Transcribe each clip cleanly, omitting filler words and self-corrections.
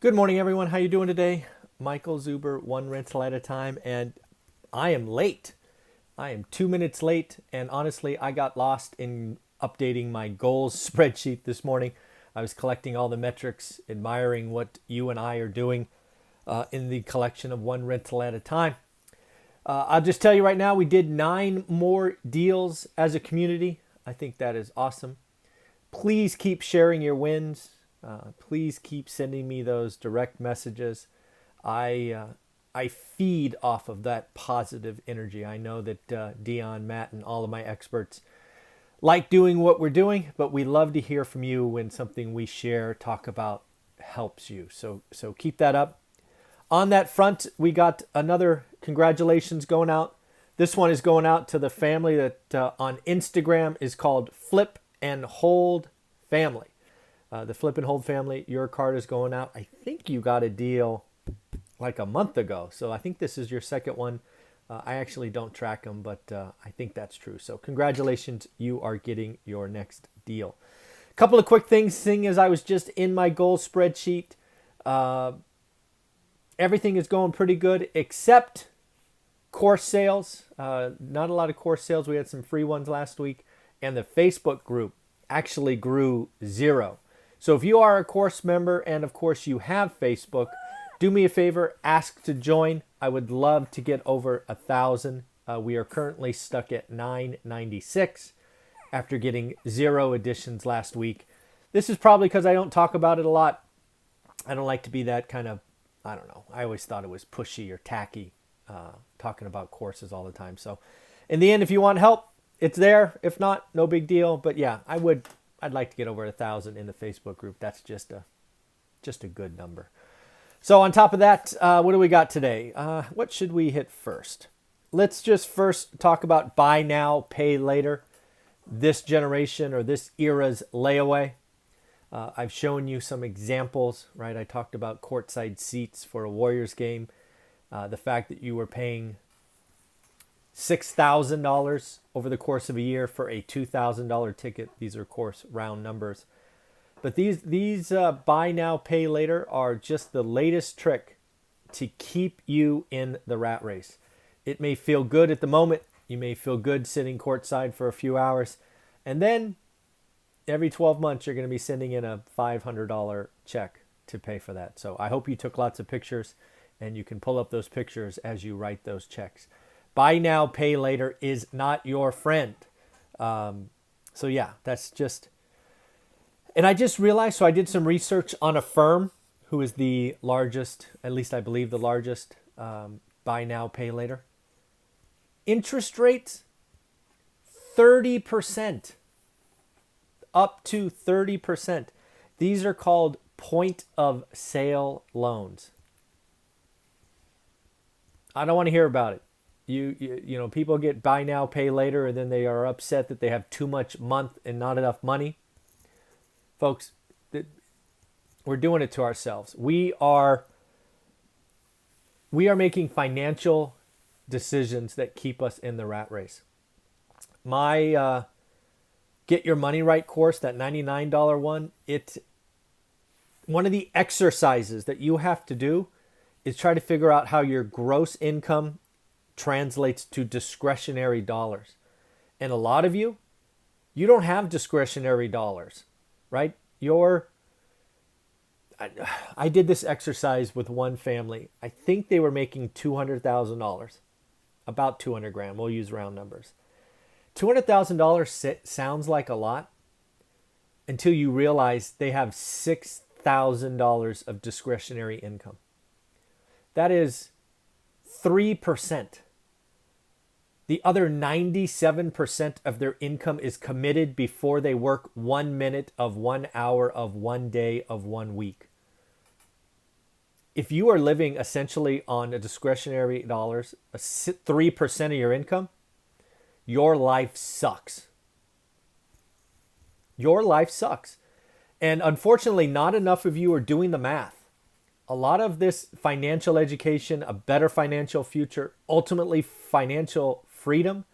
Good morning, everyone. How you doing today? Michael Zuber, one rental at a time, and I am late. I am 2 minutes late, and honestly, I got lost in updating my goals spreadsheet this morning. I was collecting all the metrics, admiring what you and I are doing in the collection of one rental at a time. I'll just tell you right now, we did 9 more deals as a community. I think that is awesome. Please keep sharing your wins. Please keep sending me those direct messages. I feed off of that positive energy. I know that Dion, Matt, and all of my experts like doing what we're doing, but we love to hear from you when something we share, talk about, helps you. So keep that up. On that front, we got another congratulations going out. This one is going out to the family that on Instagram is called Flip and Hold Family. The Flip and Hold family, your card is going out. I think you got a deal like a month ago. So I think this is your second one. I actually don't track them, but I think that's true. So congratulations, you are getting your next deal. A couple of quick things, seeing as I was just in my goal spreadsheet. Everything is going pretty good except course sales. Not a lot of course sales. We had some free ones last week. And the Facebook group actually grew 0. So if you are a course member and of course you have Facebook, do me a favor, ask to join. I would love to get over 1,000. We are currently stuck at 996 after getting 0 additions last week. This is probably because I don't talk about it a lot. I don't like to be that kind of, I don't know. I always thought it was pushy or tacky talking about courses all the time. So in the end, if you want help, it's there. If not, no big deal. But yeah, I'd like to get over 1,000 in the Facebook group. That's just a good number. So on top of that, what do we got today? What should we hit first? Let's just first talk about buy now, pay later. This generation or this era's layaway. I've shown you some examples, right? I talked about courtside seats for a Warriors game. The fact that you were paying $6,000 over the course of a year for a $2,000 ticket. These are, of course, round numbers. But these buy now, pay later are just the latest trick to keep you in the rat race. It may feel good at the moment. You may feel good sitting courtside for a few hours. And then every 12 months, you're going to be sending in a $500 check to pay for that. So I hope you took lots of pictures and you can pull up those pictures as you write those checks. Buy now, pay later is not your friend. So yeah, that's just... And I just realized, so I did some research on a firm who is the largest, at least I believe the largest, buy now, pay later. Interest rates, 30%. Up to 30%. These are called point of sale loans. I don't want to hear about it. You know, people get buy now, pay later, and then they are upset that they have too much month and not enough money. Folks, we're doing it to ourselves. We are making financial decisions that keep us in the rat race. My Get Your Money Right course, that $99 one, one of the exercises that you have to do is try to figure out how your gross income translates to discretionary dollars. And a lot of you don't have discretionary dollars, right? I did this exercise with one family. I think they were making $200,000, about 200 grand. We'll use round numbers. $200,000 sounds like a lot until you realize they have $6,000 of discretionary income. That is 3%. The other 97% of their income is committed before they work 1 minute of 1 hour of 1 day of 1 week. If you are living essentially on a discretionary dollars, 3% of your income, your life sucks. Your life sucks. And unfortunately, not enough of you are doing the math. A lot of this financial education, a better financial future, ultimately financial freedom,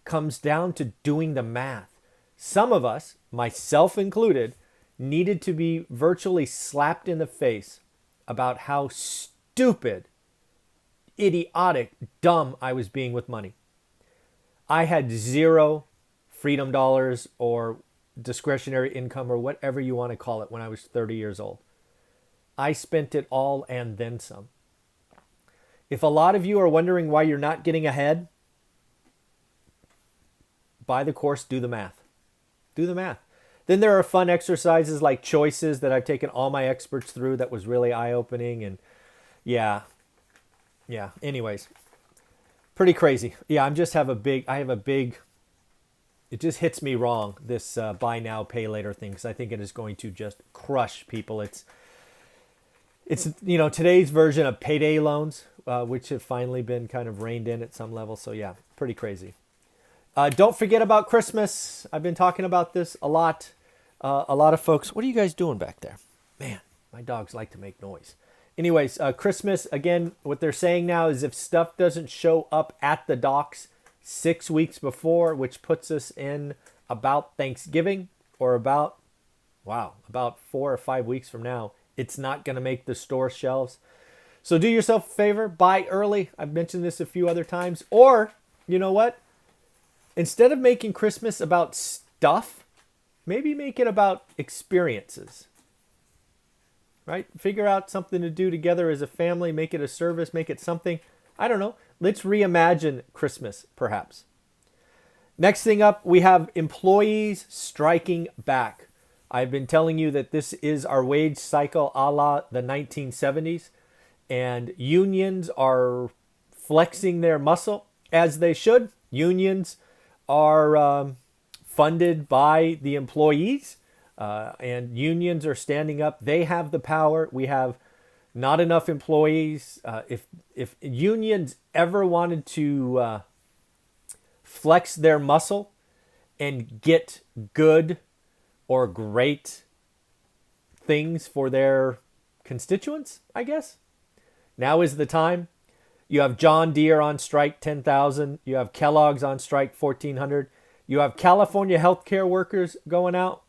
comes down to doing the math. Some of us, myself included, needed to be virtually slapped in the face about how stupid, idiotic, dumb I was being with money. I had zero freedom dollars or discretionary income or whatever you want to call it when I was 30 years old. I spent it all and then some. If a lot of you are wondering why you're not getting ahead, buy the course, do the math. Do the math. Then there are fun exercises like choices that I've taken all my experts through that was really eye-opening. And yeah. Anyways, pretty crazy. Yeah, I have a big, it just hits me wrong, this buy now, pay later thing, because I think it is going to just crush people. It's today's version of payday loans, which have finally been kind of reined in at some level. So yeah, pretty crazy. Don't forget about Christmas. I've been talking about this a lot. A lot of folks, what are you guys doing back there? Man, my dogs like to make noise. Anyways, Christmas, again, what they're saying now is if stuff doesn't show up at the docks 6 weeks before, which puts us in about Thanksgiving or about 4 or 5 weeks from now, it's not going to make the store shelves. So do yourself a favor, buy early. I've mentioned this a few other times. Or, you know what? Instead of making Christmas about stuff, maybe make it about experiences. Right? Figure out something to do together as a family, make it a service, make it something. I don't know. Let's reimagine Christmas, perhaps. Next thing up, we have employees striking back. I've been telling you that this is our wage cycle a la the 1970s, and unions are flexing their muscle as they should. Unions are funded by the employees, and unions are standing up. They have the power. We have not enough employees. If unions ever wanted to flex their muscle and get good or great things for their constituents, I guess, now is the time. You have John Deere on strike, 10,000. You have Kellogg's on strike, 1,400. You have California healthcare workers going out.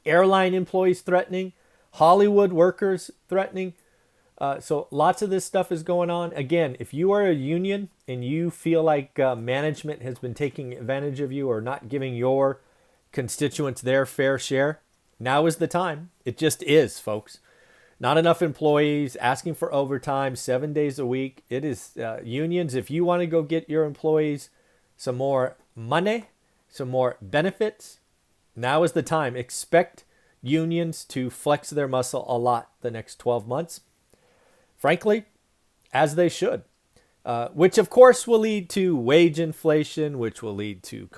Airline employees threatening. Hollywood workers threatening. So lots of this stuff is going on. Again, if you are a union and you feel like management has been taking advantage of you or not giving your constituents their fair share, now is the time. It just is, folks. Not enough employees, asking for overtime, 7 days a week. It is unions. If you want to go get your employees some more money, some more benefits, now is the time. Expect unions to flex their muscle a lot the next 12 months. Frankly, as they should. Which, of course, will lead to wage inflation, which will lead to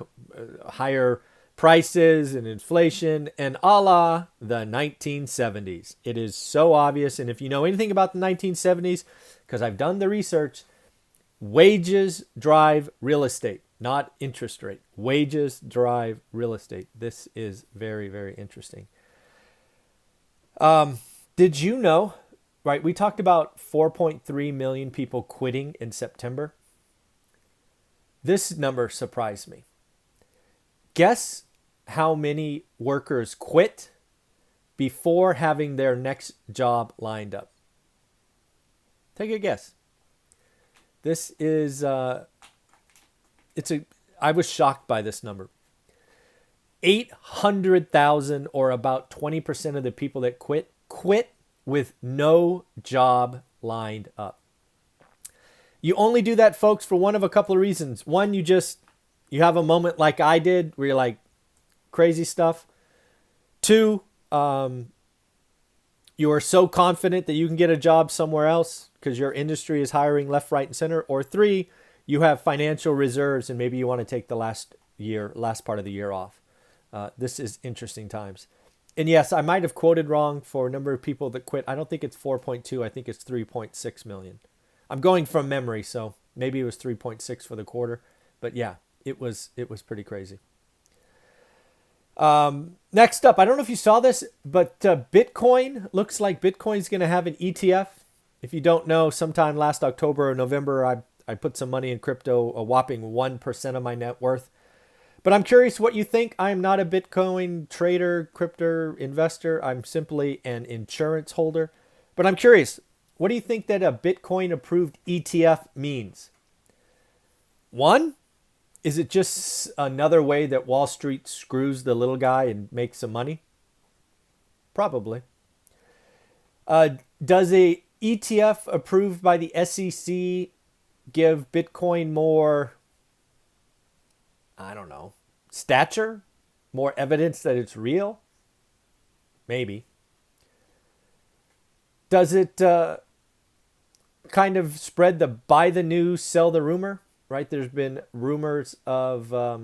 higher prices and inflation, and a la the 1970s. It is so obvious. And if you know anything about the 1970s, because I've done the research, wages drive real estate, not interest rate. Wages drive real estate. This is very, very interesting. Did you know, right, we talked about 4.3 million people quitting in September. This number surprised me. Guess how many workers quit before having their next job lined up? Take a guess. This is, I was shocked by this number. 800,000, or about 20% of the people that quit with no job lined up. You only do that, folks, for one of a couple of reasons. One, you have a moment like I did where you're like, crazy stuff. Two, you are so confident that you can get a job somewhere else because your industry is hiring left, right, and center. Or three, you have financial reserves and maybe you want to take the last part of the year off. This is interesting times. And yes, I might have quoted wrong for a number of people that quit. I don't think it's 4.2. I think it's 3.6 million. I'm going from memory, so maybe it was 3.6 for the quarter. But yeah, it was pretty crazy. Next up, I don't know if you saw this, but Bitcoin, looks like Bitcoin's going to have an ETF. If you don't know, sometime last October or November, I put some money in crypto, a whopping 1% of my net worth. But I'm curious what you think. I am not a Bitcoin trader, crypto investor. I'm simply an insurance holder. But I'm curious, what do you think that a Bitcoin approved ETF means? One, is it just another way that Wall Street screws the little guy and makes some money? Probably. Does a ETF approved by the SEC give Bitcoin more, I don't know, stature? More evidence that it's real? Maybe. Does it kind of spread the buy the news, sell the rumor? Right? There's been rumors of, a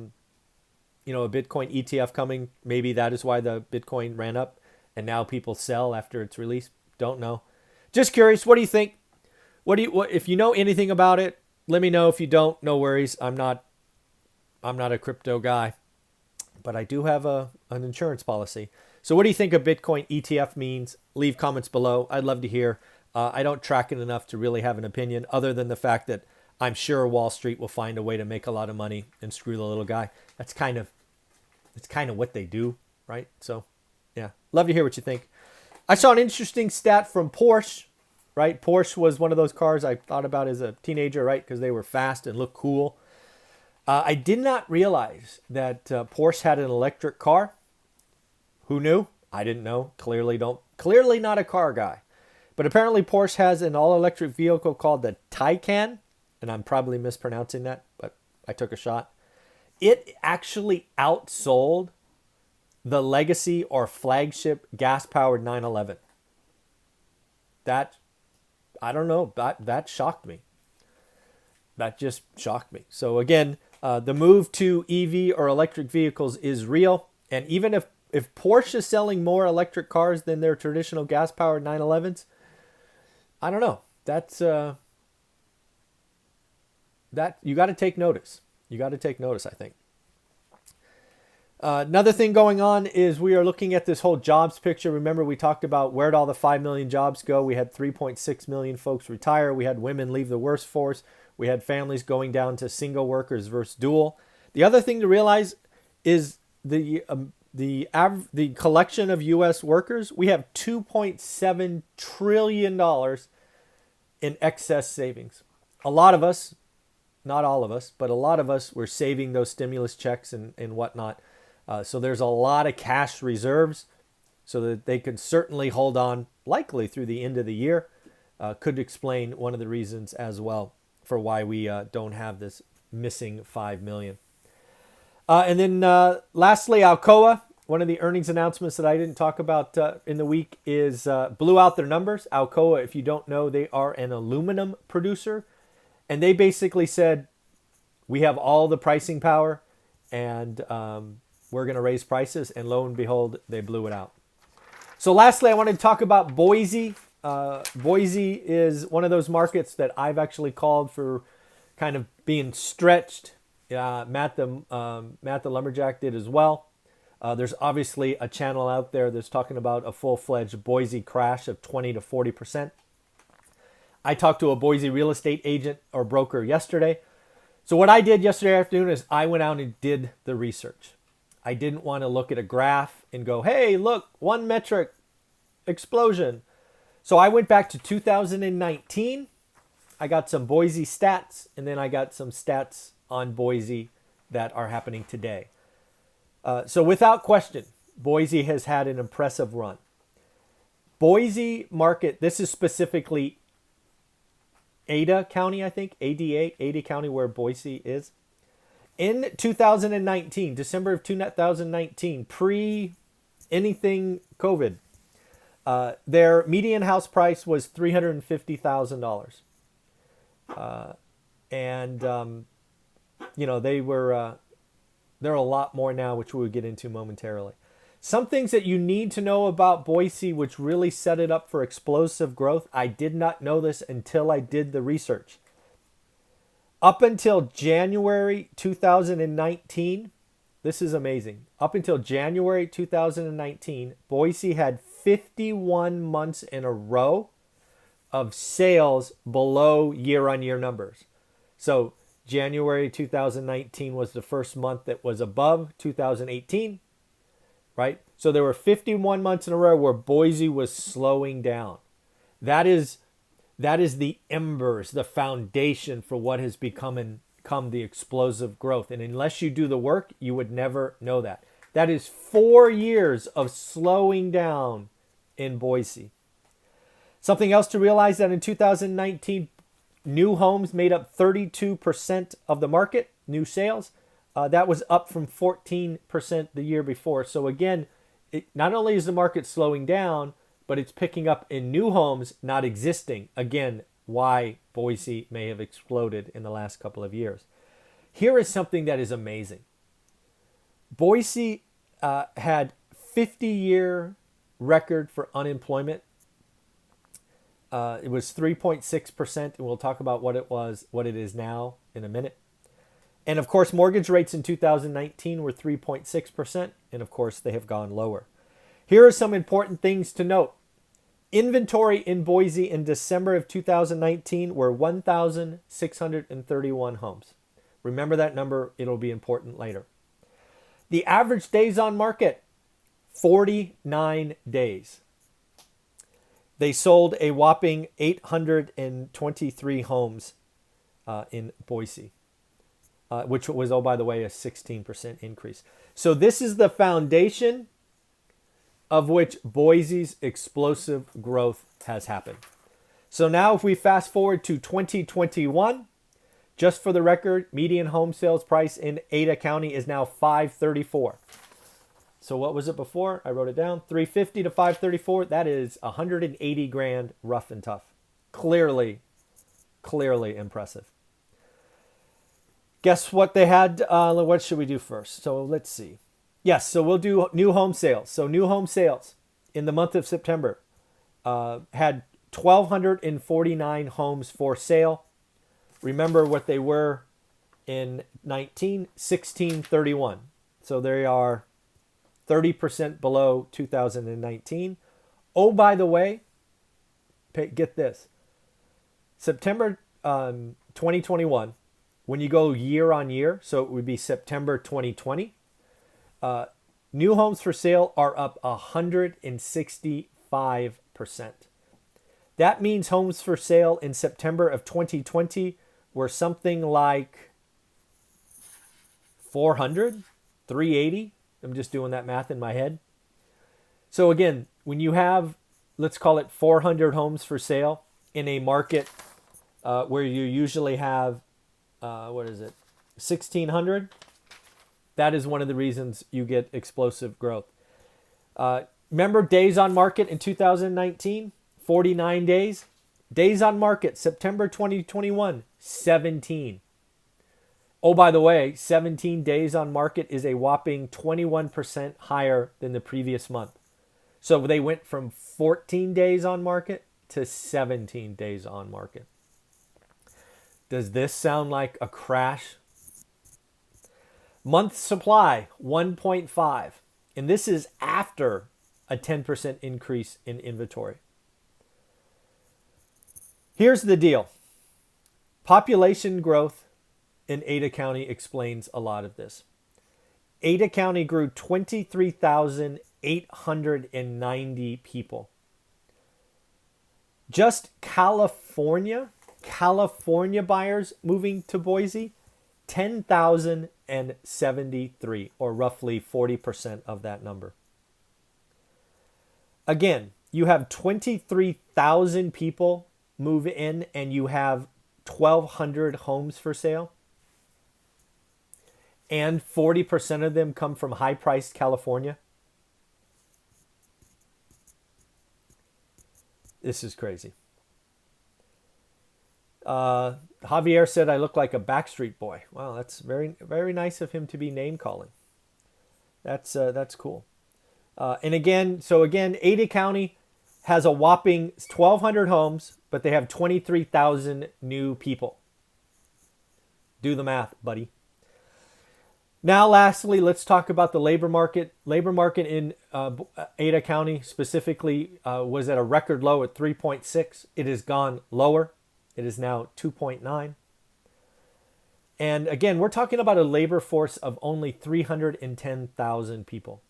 Bitcoin ETF coming. Maybe that is why the Bitcoin ran up and now people sell after it's released. Don't know. Just curious. What do you think? If you know anything about it, let me know. If you don't, no worries. I'm not a crypto guy, but I do have an insurance policy. So what do you think a Bitcoin ETF means? Leave comments below. I'd love to hear. I don't track it enough to really have an opinion, other than the fact that I'm sure Wall Street will find a way to make a lot of money and screw the little guy. It's kind of what they do, right? So, yeah, love to hear what you think. I saw an interesting stat from Porsche, right? Porsche was one of those cars I thought about as a teenager, right? Because they were fast and looked cool. I did not realize that Porsche had an electric car. Who knew? I didn't know. Clearly not a car guy. But apparently Porsche has an all-electric vehicle called the Taycan, and I'm probably mispronouncing that, but I took a shot. It actually outsold the legacy or flagship gas-powered 911. That, I don't know, that shocked me. That just shocked me. So again, the move to EV or electric vehicles is real. And even if Porsche is selling more electric cars than their traditional gas-powered 911s, I don't know. That's that you got to take notice. You got to take notice, I think. Another thing going on is we are looking at this whole jobs picture. Remember, we talked about where'd all the 5 million jobs go? We had 3.6 million folks retire. We had women leave the workforce. We had families going down to single workers versus dual. The other thing to realize is the collection of U.S. workers. We have $2.7 trillion in excess savings. A lot of us, not all of us, but a lot of us were saving those stimulus checks and whatnot. So there's a lot of cash reserves so that they could certainly hold on likely through the end of the year. Could explain one of the reasons as well for why we don't have this missing 5 million. And then lastly, Alcoa, one of the earnings announcements that I didn't talk about in the week is blew out their numbers. Alcoa, if you don't know, they are an aluminum producer. And they basically said, we have all the pricing power and we're going to raise prices. And lo and behold, they blew it out. So lastly, I want to talk about Boise. Boise is one of those markets that I've actually called for kind of being stretched. Matt the Lumberjack did as well. There's obviously a channel out there that's talking about a full-fledged Boise crash of 20 to 40%. I talked to a Boise real estate agent or broker yesterday. So what I did yesterday afternoon is I went out and did the research. I didn't want to look at a graph and go, hey, look, one metric explosion. So I went back to 2019. I got some Boise stats, and then I got some stats on Boise that are happening today. So without question, Boise has had an impressive run. Boise market, this is specifically Ada County, I think, Ada County, where Boise is. In 2019, December of 2019, pre-anything COVID, their median house price was $350,000. They're a lot more now, which we'll get into momentarily. Some things that you need to know about Boise, which really set it up for explosive growth. I did not know this until I did the research. Up until January 2019, this is amazing. Up until January 2019, Boise had 51 months in a row of sales below year-on-year numbers. So January 2019 was the first month that was above 2018, right? So there were 51 months in a row where Boise was slowing down. That is the embers, the foundation for what has become the explosive growth. And unless you do the work, you would never know that. That is 4 years of slowing down in Boise. Something else to realize, that in 2019, new homes made up 32% of the market, new sales. That was up from 14% the year before. So again, not only is the market slowing down, but it's picking up in new homes, not existing. Again, why Boise may have exploded in the last couple of years. Here is something that is amazing. Boise had 50-year record for unemployment. It was 3.6%, and we'll talk about what it is now in a minute. And of course, mortgage rates in 2019 were 3.6%, and of course, they have gone lower. Here are some important things to note. Inventory in Boise in December of 2019 were 1,631 homes. Remember that number, it'll be important later. The average days on market, 49 days. They sold a whopping 823 homes in Boise, which was, oh, by the way, a 16% increase. So this is the foundation of which Boise's explosive growth has happened. So now if we fast forward to 2021, just for the record, median home sales price in Ada County is now $534,000. So what was it before? I wrote it down. $350,000 to $534,000. That is $180,000 rough and tough. Clearly impressive. Guess what they had? What should we do first? So let's see. Yes, so we'll do new home sales. So new home sales in the month of September had 1,249 homes for sale. Remember what they were in 1,631. So they are 30% below 2019. Oh, by the way, get this. September 2021, when you go year on year, so it would be September 2020, new homes for sale are up 165%. That means homes for sale in September of 2020 were something like 400, 380. I'm just doing that math in my head. So again, when you have, let's call it 400 homes for sale in a market where you usually have, 1,600, that is one of the reasons you get explosive growth. Remember days on market in 2019, 49 days. Days on market, September 2021, 17. Oh, by the way, 17 days on market is a whopping 21% higher than the previous month. So they went from 14 days on market to 17 days on market. Does this sound like a crash? Month supply, 1.5. And this is after a 10% increase in inventory. Here's the deal. Population growth in Ada County explains a lot of this. Ada County grew 23,890 people. Just California buyers moving to Boise, 10,073, or roughly 40% of that number. Again, you have 23,000 people move in and you have 1,200 homes for sale. And 40% of them come from high-priced California. This is crazy. Javier said I look like a Backstreet Boy. Wow, that's very, very nice of him to be name calling. That's cool. And again, Ada County has a whopping 1,200 homes, but they have 23,000 new people. Do the math, buddy. Now, lastly, let's talk about the labor market. Labor market in Ada County specifically was at a record low at 3.6. It has gone lower. It is now 2.9. And again, we're talking about a labor force of only 310,000 people.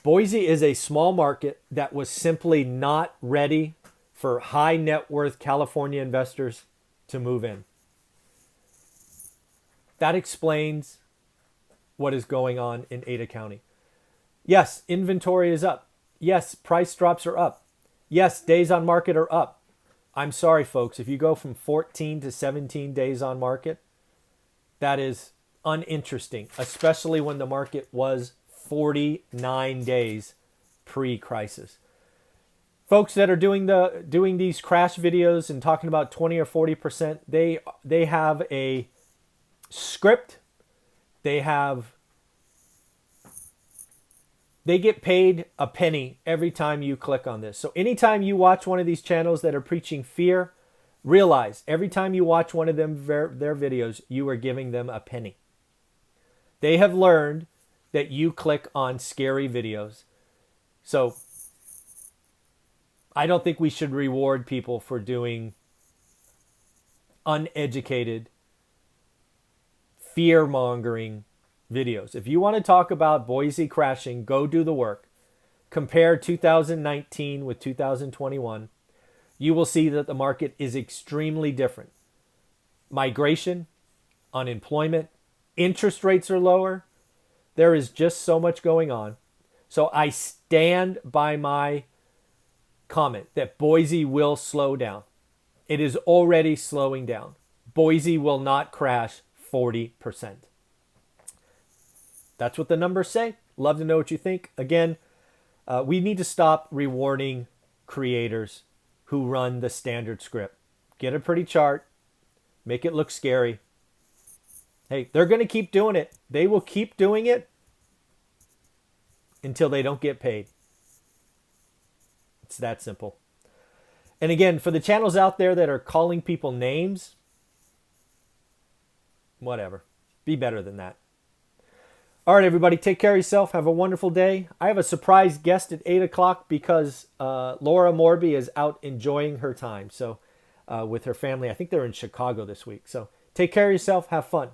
Boise is a small market that was simply not ready for high net worth California investors to move in. That explains what is going on in Ada County. Yes, inventory is up. Yes, price drops are up. Yes, days on market are up. I'm sorry, folks, if you go from 14 to 17 days on market, that is uninteresting, especially when the market was 49 days pre-crisis. Folks that are doing these crash videos and talking about 20 or 40%, they have a script. They get paid a penny every time you click on this. So anytime you watch one of these channels that are preaching fear, realize every time you watch one of them their videos, you are giving them a penny. They have learned that you click on scary videos. So I don't think we should reward people for doing uneducated, fear-mongering videos. If you want to talk about Boise crashing, go do the work. Compare 2019 with 2021. You will see that the market is extremely different. Migration, unemployment, interest rates are lower. There is just so much going on. So I stand by my comment that Boise will slow down. It is already slowing down. Boise will not crash 40%. That's what the numbers say. Love to know what you think. Again, we need to stop rewarding creators who run the standard script. Get a pretty chart. Make it look scary. Hey, they're going to keep doing it. They will keep doing it until they don't get paid. It's that simple. And again, for the channels out there that are calling people names, whatever. Be better than that. All right, everybody, take care of yourself. Have a wonderful day. I have a surprise guest at 8 o'clock because Laura Morby is out enjoying her time with her family. I think they're in Chicago this week. So take care of yourself. Have fun.